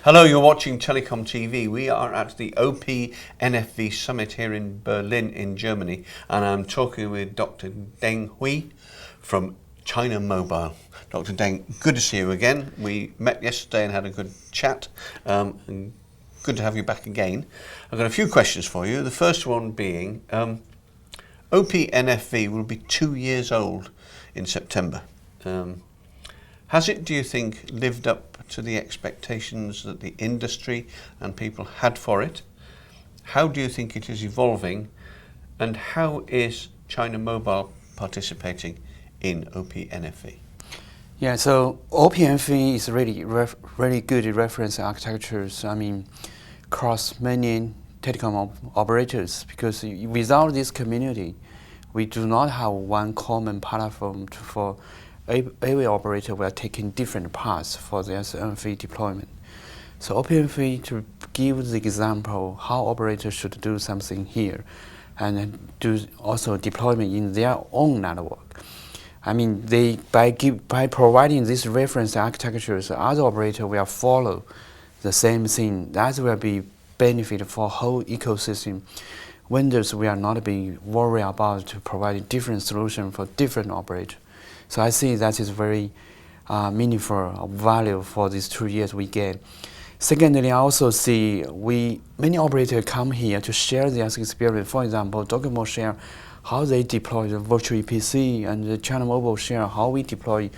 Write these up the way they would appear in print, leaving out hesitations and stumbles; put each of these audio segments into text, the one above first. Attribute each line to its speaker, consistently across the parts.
Speaker 1: Hello, you're watching TelecomTV. We are at the OP NFV Summit here in Berlin in Germany, and I'm talking with Dr. Deng Hui from China Mobile. Dr. Deng, good to see you again. We met yesterday and had a good chat, and good to have you back again. I've got a few questions for you. The first one being, OP NFV will be 2 years old in September. Has it, do you think, lived up to the expectations that the industry and people had for it? How do you think it is evolving? And how is China Mobile participating in OPNFV?
Speaker 2: Yeah, so OPNFV is really good reference architectures. Across many telecom operators, because without this community, we do not have one common platform for every operator. We are taking different paths for their NFV deployment. So OPNFV, to give the example how operators should do something here, and do also deployment in their own network. By providing this reference architectures, other operator will follow the same thing. That will be benefit for whole ecosystem. Vendors will not be worried about to provide different solution for different operators. So I see that is very meaningful value for these 2 years we get. Secondly, I also see many operators come here to share their experience. For example, Docomo share how they deploy the virtual EPC, and the China Mobile share how we deploy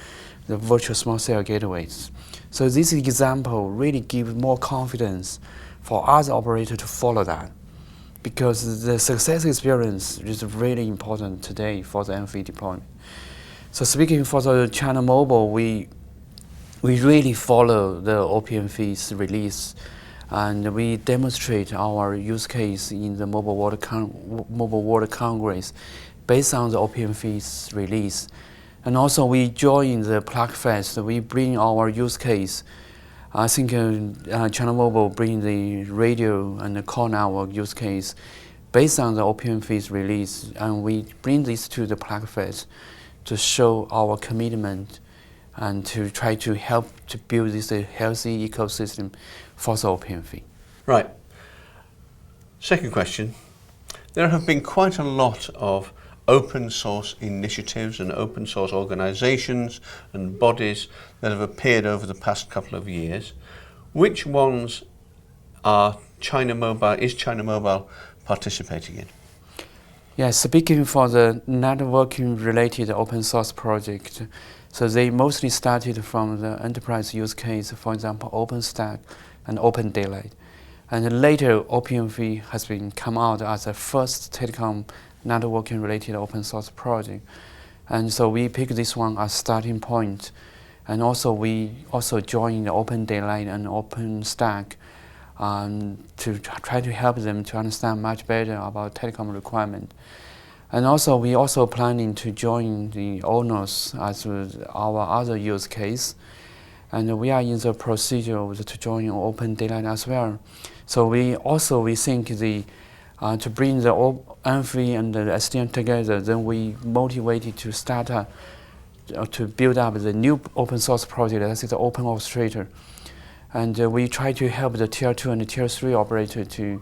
Speaker 2: the virtual small cell gateways. So this example really gives more confidence for other operators to follow that, because the success experience is really important today for the NFV deployment. So speaking for the China Mobile, we really follow the OPNFV's release, and we demonstrate our use case in the Mobile World Congress based on the OPNFV's release. And also we join the PlugFest. We bring our use case. I think China Mobile bring the radio and the call network use case based on the OPNFV's release, and we bring this to the PlugFest to show our commitment and to try to help to build this healthy ecosystem for the OPNFV.
Speaker 1: Right. Second question. There have been quite a lot of open source initiatives and open source organizations and bodies that have appeared over the past couple of years. Which ones is China Mobile participating in?
Speaker 2: Yeah, speaking for the networking related open source project, so they mostly started from the enterprise use case, for example, OpenStack and Open Daylight. And later, OPNFV has been come out as the first telecom networking related open source project. And so we pick this one as starting point. And also we also join the Open Daylight and OpenStack to try to help them to understand much better about telecom requirement. And also we also planning to join the owners as our other use case. And we are in the procedure to join Open Daylight as well. So we think to bring the NFV and the SDN together, then we motivated to start to build up the new open source project, that is the Open Orchestrator. And we try to help the Tier 2 and the Tier 3 operator to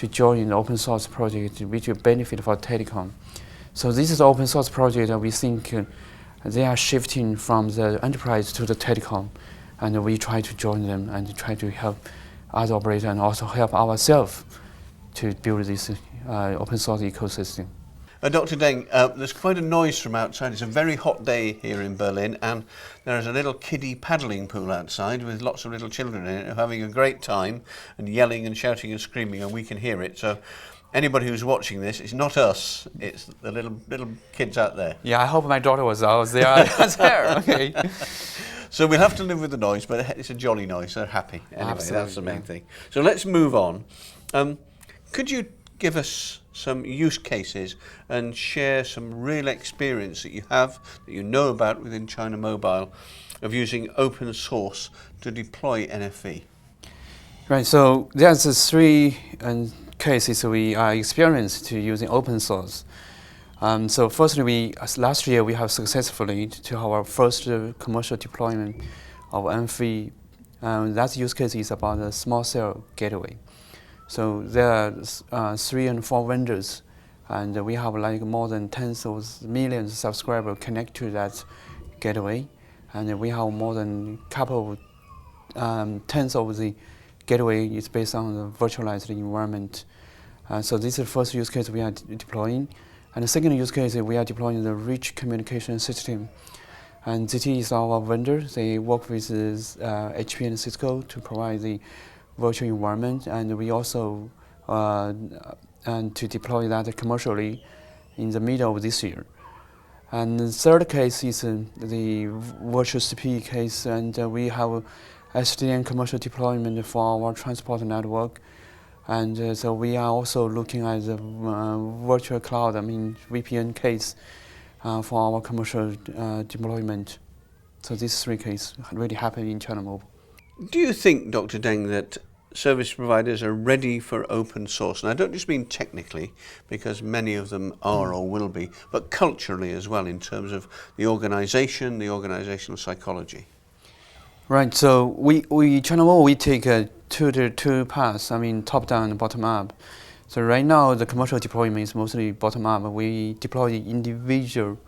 Speaker 2: join the open source project, which will benefit for telecom. So this is the open source project that we think they are shifting from the enterprise to the telecom, and we try to join them and try to help other operators and also help ourselves to build this open source ecosystem.
Speaker 1: Dr. Deng, there's quite a noise from outside. It's a very hot day here in Berlin, and there is a little kiddie paddling pool outside with lots of little children in it who are having a great time and yelling and shouting and screaming, and we can hear it. So anybody who's watching this, it's not us, it's the little kids out there.
Speaker 2: Yeah, I hope my daughter was out there. Okay.
Speaker 1: So we'll have to live with the noise, but it's a jolly noise. They're happy. Anyway,
Speaker 2: Absolutely,
Speaker 1: that's the main thing. So let's move on. Could you give us some use cases and share some real experience that you have, that you know about within China Mobile, of using open source to deploy NFV?
Speaker 2: Right, so there's three cases we are experienced to using open source. So firstly, last year we have successfully to our first commercial deployment of NFV That use case is about the small cell gateway. So there are 3 and 4 vendors, and we have like more than tens of millions of subscribers connect to that gateway, and we have more than tens of the gateway is based on the virtualized environment. So this is the first use case we are deploying. And the second use case is we are deploying the rich communication system. And ZTE is our vendor. They work with HP and Cisco to provide the virtual environment, and we also and to deploy that commercially in the middle of this year. And the third case is the virtual CPE case, and we have SDN commercial deployment for our transport network. And so we are also looking at the virtual cloud, VPN case for our commercial deployment. So these 3 cases really happen in China Mobile.
Speaker 1: Do you think, Dr. Deng, that service providers are ready for open source? And I don't just mean technically, because many of them are or will be, but culturally as well, in terms of the organization, the organizational psychology.
Speaker 2: Right. So we China Mobile, we take two paths. Top down and bottom up. So right now the commercial deployment is mostly bottom up. We deploy the individual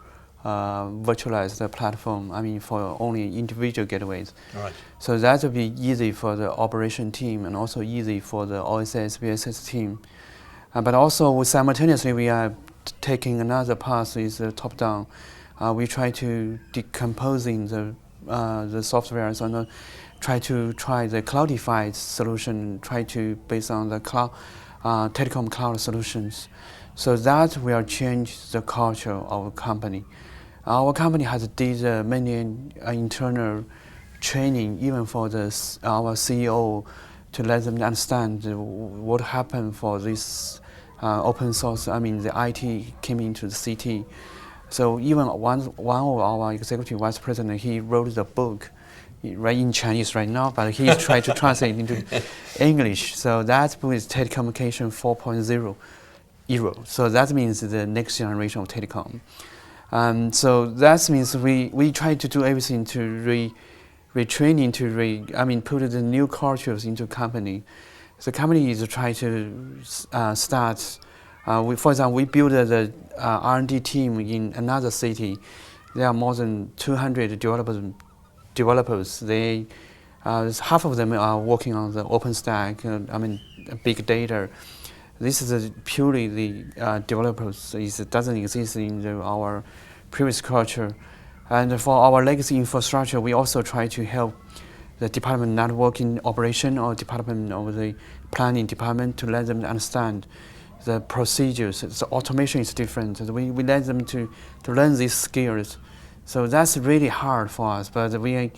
Speaker 2: virtualized platform. For only individual gateways.
Speaker 1: Right.
Speaker 2: So that will be easy for the operation team and also easy for the OSS BSS team. But also simultaneously we are taking another path is top down. We try to decomposing the software, so try the cloudified solution, try to based on the cloud, telecom cloud solutions. So that will change the culture of our company. Our company has did many internal training, even for our CEO, to let them understand what happened for this open source. The IT came into the CT. So even one of our executive vice president, he wrote the book, right in Chinese right now, but he tried to translate into English. So that book is Telecommunication 4.0. So that means the next generation of telecom. So that means we try to do everything to retraining, put the new cultures into company. The company is trying to start. For example, we built the R&D team in another city. There are more than 200 developers. They half of them are working on the OpenStack, big data. This is purely the developers. It doesn't exist in our previous culture. And for our legacy infrastructure, we also try to help the department networking operation or department of the planning department to let them understand the procedures. The automation is different. We let them to learn these skills. So that's really hard for us, but we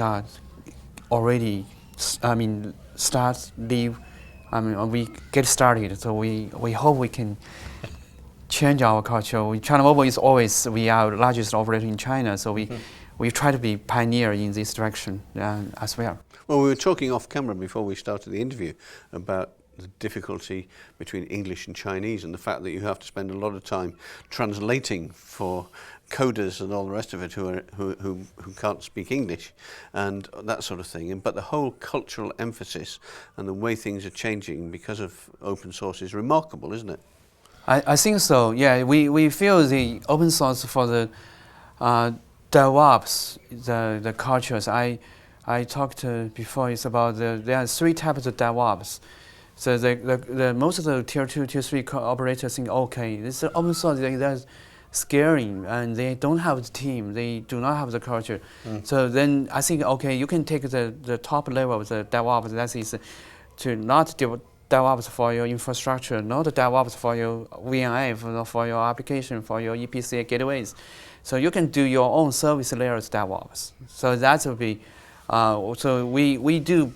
Speaker 2: are already, we get started. So we hope we can change our culture. China Mobile is always, we are the largest operator in China, so we try to be pioneer in this direction as well.
Speaker 1: Well, we were talking off camera before we started the interview about the difficulty between English and Chinese and the fact that you have to spend a lot of time translating for coders and all the rest of it who can't speak English and that sort of thing. But the whole cultural emphasis and the way things are changing because of open source is remarkable, isn't it?
Speaker 2: I think so. Yeah, we feel the open source for the DevOps, the cultures. I talked before. It's about there are 3 types of DevOps. So the most of the tier 2, tier 3 operators think, okay, this is open source. They're scaring, and they don't have the team. They do not have the culture. So then I think, okay, you can take the top level of the DevOps. That is to not DevOps for your infrastructure, not DevOps for your VNF, for your application, for your EPC gateways. So you can do your own service layers DevOps. So that will be. So we do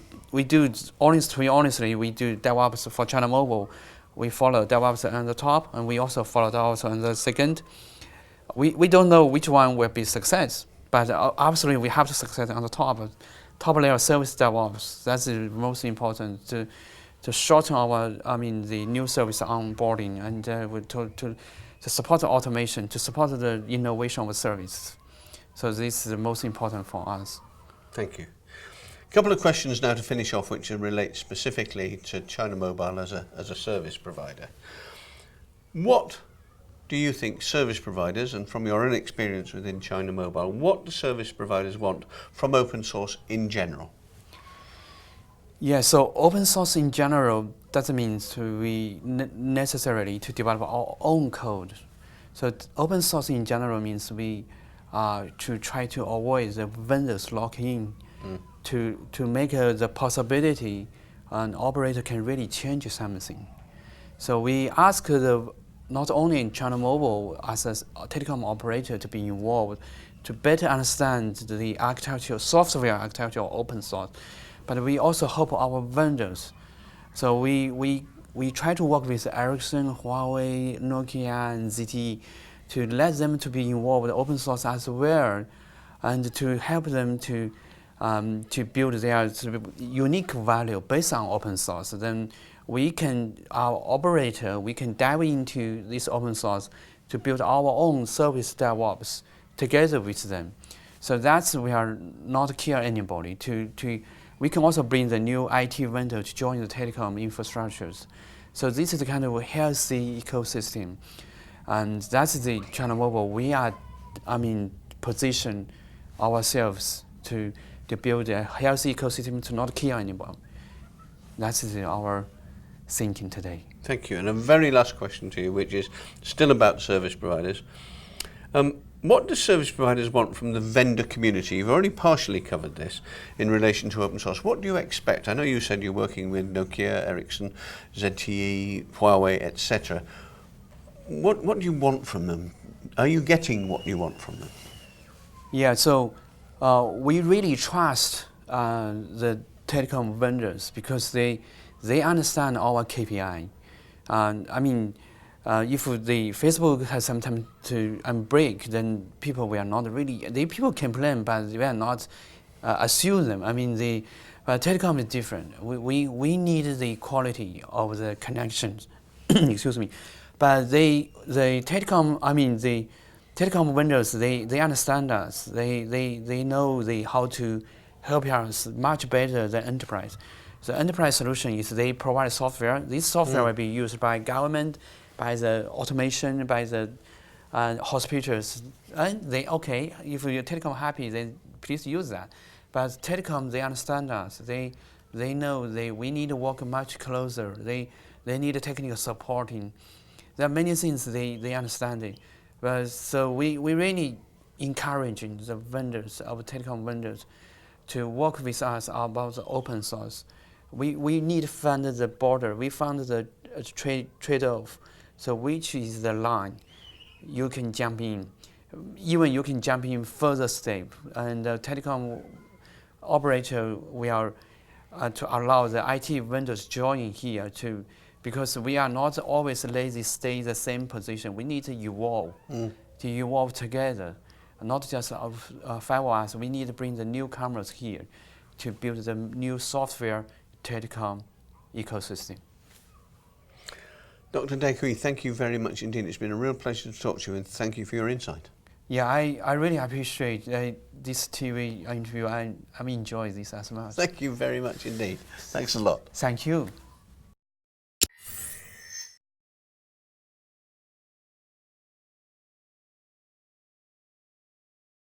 Speaker 2: honestly, we do DevOps for China Mobile. We follow DevOps on the top, and we also follow DevOps on the second. We don't know which one will be success, but absolutely we have to success on the top layer service DevOps. That's the most important to shorten our the new service onboarding and to support the automation, to support the innovation of the service. So this is the most important for us.
Speaker 1: Thank you. Couple of questions now to finish off, which relate specifically to China Mobile as a service provider. What do you think service providers, and from your own experience within China Mobile, what do service providers want from open source in general?
Speaker 2: Yeah, so open source in general doesn't mean we necessarily to develop our own code. So open source in general means we to try to avoid the vendors lock-in, to make the possibility an operator can really change something. So we ask not only in China Mobile as a telecom operator to be involved to better understand the architecture, software architecture of open source, but we also help our vendors. So we try to work with Ericsson, Huawei, Nokia, and ZTE to let them to be involved with open source as well, and to help them to build their unique value based on open source. Then our operator, we can dive into this open source to build our own service DevOps together with them. So that's we are not kill anybody. We can also bring the new IT vendor to join the telecom infrastructures. So this is the kind of healthy ecosystem. And that's the China Mobile. We are, position ourselves to build a healthy ecosystem to not kill anyone. That's our thinking today.
Speaker 1: Thank you. And a very last question to you, which is still about service providers. What do service providers want from the vendor community? You've already partially covered this in relation to open source. What do you expect? I know you said you're working with Nokia, Ericsson, ZTE, Huawei, etc. What do you want from them? Are you getting what you want from them?
Speaker 2: Yeah, so we really trust the telecom vendors because they understand our KPI. If the Facebook has some time to break, then people will not really. People complain, but they will not assume them. Telecom is different. We need the quality of the connections. Excuse me, but the telecom vendors they understand us. They know how to help us much better than enterprise. The enterprise solution is they provide software. This software will be used by government, by the automation, by the hospitals. And if your telecom happy, then please use that. But telecom, they understand us. They know we need to work much closer. They need technical supporting. There are many things they understand it. But so we really encouraging the vendors, our telecom vendors, to work with us about the open source. We need to find the border. We found the trade-off. So which is the line you can jump in? Even you can jump in further step. And the telecom operator, we are to allow the IT vendors join here too, because we are not always lazy, stay in the same position. We need to evolve together, not just five of us. We need to bring the newcomers here to build the new software telecom ecosystem.
Speaker 1: Dr. Deng Hui, thank you very much indeed. It's been a real pleasure to talk to you, and thank you for your insight.
Speaker 2: Yeah, I really appreciate this TV interview. I enjoy this as well.
Speaker 1: Thank you very much indeed. Thanks a lot.
Speaker 2: Thank you.